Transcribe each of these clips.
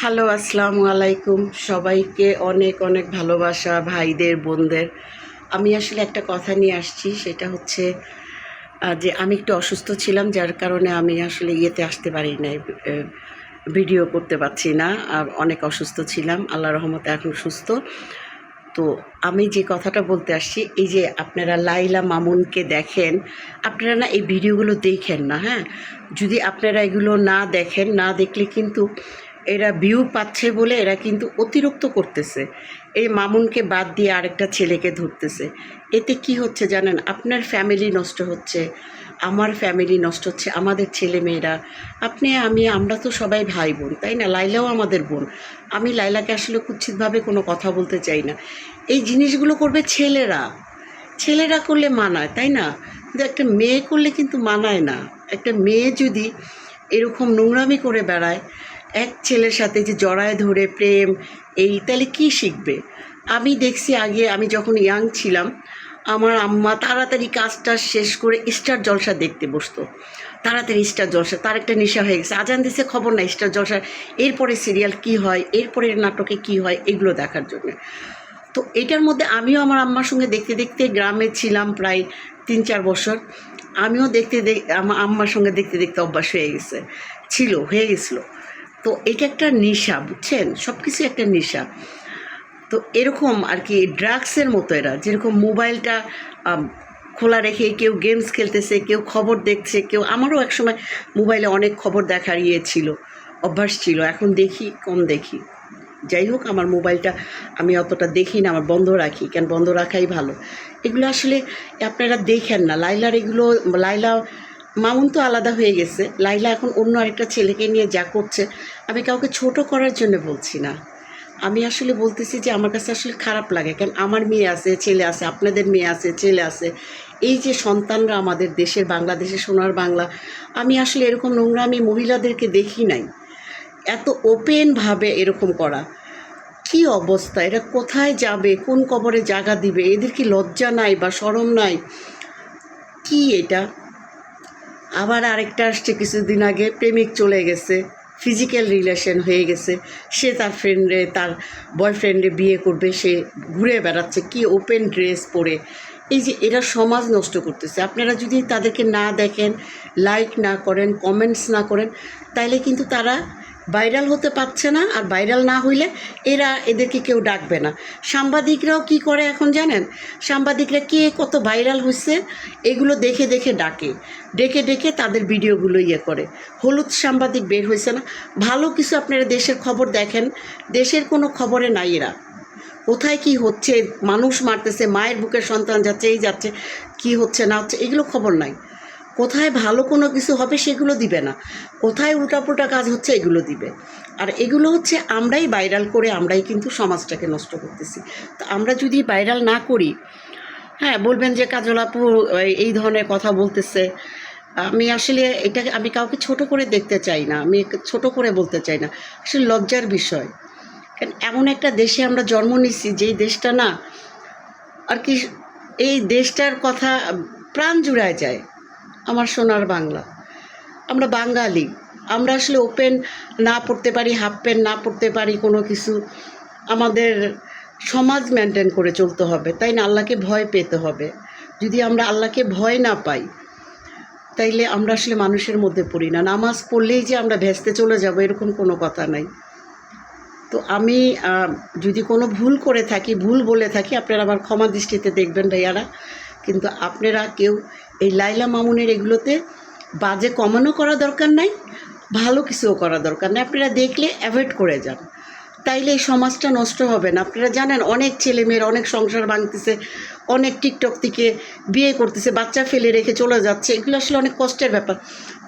Hello, আসসালামু আলাইকুম। সবাইকে অনেক অনেক ভালোবাসা, ভাইদের বোনদের। আমি আসলে একটা কথা নিয়ে আসছি, সেটা হচ্ছে যে আমি একটু অসুস্থ ছিলাম, যার কারণে আমি আসলে ইয়েতে আসতে পারি নাই, ভিডিও করতে পারছি না। আর অনেক অসুস্থ ছিলাম, আল্লাহ রহমতে এখন সুস্থ। তো আমি যে কথাটা বলতে আসছি, এই যে আপনারা লাইলা মামুনকে দেখেন, আপনারা না এই ভিডিওগুলো দেখেন না। হ্যাঁ, যদি আপনারা এগুলো না দেখেন, না দেখলে কিন্তু এরা ভিউ পাচ্ছে বলে এরা কিন্তু অতিরিক্ত করতেছে। এই মামুনকে বাদ দিয়ে আরেকটা ছেলেকে ধরতেছে। এতে কি হচ্ছে জানেন? আপনার ফ্যামিলি নষ্ট হচ্ছে, আমার ফ্যামিলি নষ্ট হচ্ছে, আমাদের ছেলে মেয়েরা। আপনি আমি আমরা তো সবাই ভাই বোন, তাই না? লাইলাও আমাদের বোন। আমি লাইলাকে আসলে কুৎসিতভাবে কোনো কথা বলতে চাই না। এই জিনিসগুলো করবে ছেলেরা, ছেলেরা করলে মানায়, তাই না? কিন্তু একটা মেয়ে করলে কিন্তু মানায় না। একটা মেয়ে যদি এরকম নোংরামি করে বেড়ায় এক ছেলের সাথে, যে জড়ায় ধরে প্রেম, এই তাহলে কি শিখবে? আমি দেখছি আগে, আমি যখন ইয়াং ছিলাম, আমার আম্মা তাড়াতাড়ি কাজটা শেষ করে স্টার জলসা দেখতে বসতো। তাড়াতাড়ি স্টার জলসা, তার একটা নেশা হয়ে গেছে। আজান দিছে, খবর নাই, স্টার জলসা এরপরে সিরিয়াল কি হয়, এরপরে নাটকে কি হয়, এগুলো দেখার জন্য। তো এটার মধ্যে আমিও আমার আম্মার সঙ্গে দেখতে দেখতে, গ্রামে ছিলাম প্রায় 3-4 বছর, আমিও আমার আম্মার সঙ্গে দেখতে দেখতে অভ্যাস হয়ে গেছে, হয়ে গেছিলো। তো এটা একটা নেশা, বুঝছেন? সব কিছু একটা নেশা। তো এরকম আর কি, ড্রাগসের মতো এরা, যেরকম মোবাইলটা খোলা রেখে কেউ গেমস খেলতেছে, কেউ খবর দেখছে, কেউ, আমারও একসময় মোবাইলে অনেক খবর দেখার ছিল, অভ্যাস ছিল। এখন দেখি, কম দেখি। যাই হোক, আমার মোবাইলটা আমি অতটা দেখি না, আমার বন্ধ রাখি, কেন বন্ধ রাখাই ভালো। এগুলো আসলে আপনারা দেখেন না। লাইলার এগুলো, লাইলা মামুন তো আলাদা হয়ে গেছে, লাইলা এখন অন্য আরেকটা ছেলেকে নিয়ে যা করছে, আমি কাউকে ছোট করার জন্য বলছি না। আমি আসলে বলতেছি যে আমার কাছে আসলে খারাপ লাগে, কারণ আমার মেয়ে আছে, ছেলে আছে, আপনাদের মেয়ে আছে, ছেলে আছে। এই যে সন্তানরা আমাদের দেশের, বাংলাদেশের সোনার বাংলা, আমি আসলে এরকম নোংরা আমি মহিলাদেরকে দেখি নাই, এত ওপেনভাবে এরকম করা। কি অবস্থা! এরা কোথায় যাবে, কোন কবরে জায়গা দিবে? এদের কি লজ্জা নাই বা শরম নাই? কি এটা? আবার আরেকটা আসছে কিছুদিন আগে, প্রেমিক চলে গেছে, ফিজিক্যাল রিলেশন হয়ে গেছে, সে তার ফ্রেন্ডে, তার বয়ফ্রেন্ডে বিয়ে করবে, সে ঘুরে বেড়াচ্ছে কি ওপেন ড্রেস পরে। এই যে এরা সমাজ নষ্ট করতেছে। আপনারা যদি তাদেরকে না দেখেন, লাইক না করেন, কমেন্টস না করেন, তাইলে কিন্তু তারা ভাইরাল হতে পারছে না। আর ভাইরাল না হইলে এদেরকে কেউ ডাকবে না। সাংবাদিকরাও কি করে এখন জানেন? সাংবাদিকরা কে কত ভাইরাল হচ্ছে এগুলো দেখে দেখে ডাকে, ডেকে ডেকে তাদের ভিডিওগুলো করে। হলুদ সাংবাদিক বের হয়েছে না? ভালো কিছু আপনারা দেশের খবর দেখেন, দেশের কোনো খবরে নাই এরা। কোথায় কি হচ্ছে, মানুষ মারতেছে, মায়ের বুকের সন্তান যাচ্ছে, এই যাচ্ছে, কি হচ্ছে না হচ্ছে, এগুলো খবর নাই। কোথায় ভালো কোনো কিছু হবে সেগুলো দিবে না, কোথায় উল্টাপুল্টা কাজ হচ্ছে এগুলো দিবে। আর এগুলো হচ্ছে আমরাই ভাইরাল করে, আমরাই কিন্তু সমাজটাকে নষ্ট করতেছি। তো আমরা যদি ভাইরাল না করি, হ্যাঁ, বলবেন যে কাজল আপু এই ধরনের কথা বলতেছে। আমি আসলে এটাকে, আমি কাউকে ছোট করে দেখতে চাই না, আমি ছোট করে বলতে চাই না। আসলে লজ্জার বিষয়, কারণ এমন একটা দেশে আমরা জন্ম নিচ্ছি, যেই দেশটা না আর কি, এই দেশটার কথা প্রাণ জুড়ায় যায়। আমার সোনার বাংলা, আমরা বাঙালি, আমরা আসলে ওপেন না পড়তে পারি, হাফ প্যান্ট না পড়তে পারি, কোনো কিছু, আমাদের সমাজ মেনটেন করে চলতে হবে, তাই না? আল্লাহকে ভয় পেতে হবে। যদি আমরা আল্লাহকে ভয় না পাই, তাইলে আমরা আসলে মানুষের মধ্যে পড়ি না। নামাজ পড়লেই যে আমরা ভেস্তে চলে যাব, এরকম কোনো কথা নাই। তো আমি যদি কোনো ভুল করে থাকি, ভুল বলে থাকি, আপনারা আবার ক্ষমা দৃষ্টিতে দেখবেন ভাইয়ারা। কিন্তু আপনারা কেউ এই লাইলা মামুনের এগুলোতে বাজে কমেন্টও করা দরকার নাই, ভালো কিছুও করা দরকার নেই। আপনারা দেখলে অ্যাভয়েড করে যান, তাইলে এই সমাজটা নষ্ট হবে না। আপনারা জানেন, অনেক ছেলেমেয়ের অনেক সংসার ভাঙতেছে, অনেক টিকটক থেকে বিয়ে করতেছে, বাচ্চা ফেলে রেখে চলে যাচ্ছে। এগুলো আসলে অনেক কষ্টের ব্যাপার।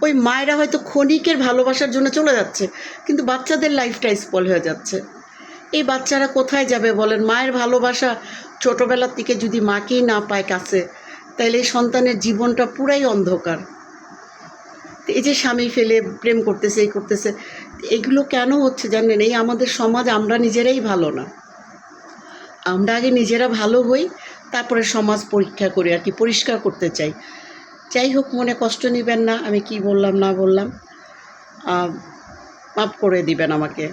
ওই মায়েরা হয়তো ক্ষণিকের ভালোবাসার জন্য চলে যাচ্ছে, কিন্তু বাচ্চাদের লাইফটা স্পল হয়ে যাচ্ছে। এই বাচ্চারা কোথায় যাবে বলেন? মায়ের ভালোবাসা ছোটোবেলার থেকে যদি মাকেই না পায় কাছে, তাহলে এই সন্তানের জীবনটা পুরাই অন্ধকার। এই যে স্বামী ফেলে প্রেম করতেছে, এই করতেছে, এগুলো কেন হচ্ছে জানেন? এই আমাদের সমাজ, আমরা নিজেরাই ভালো না। আমরা আগে নিজেরা ভালো হই, তারপরে সমাজ পরীক্ষা করি আর কি, পরিষ্কার করতে চাই। যাই হোক, মনে কষ্ট নেবেন না, আমি কি বললাম না বললাম, মাফ করে দিবেন আমাকে।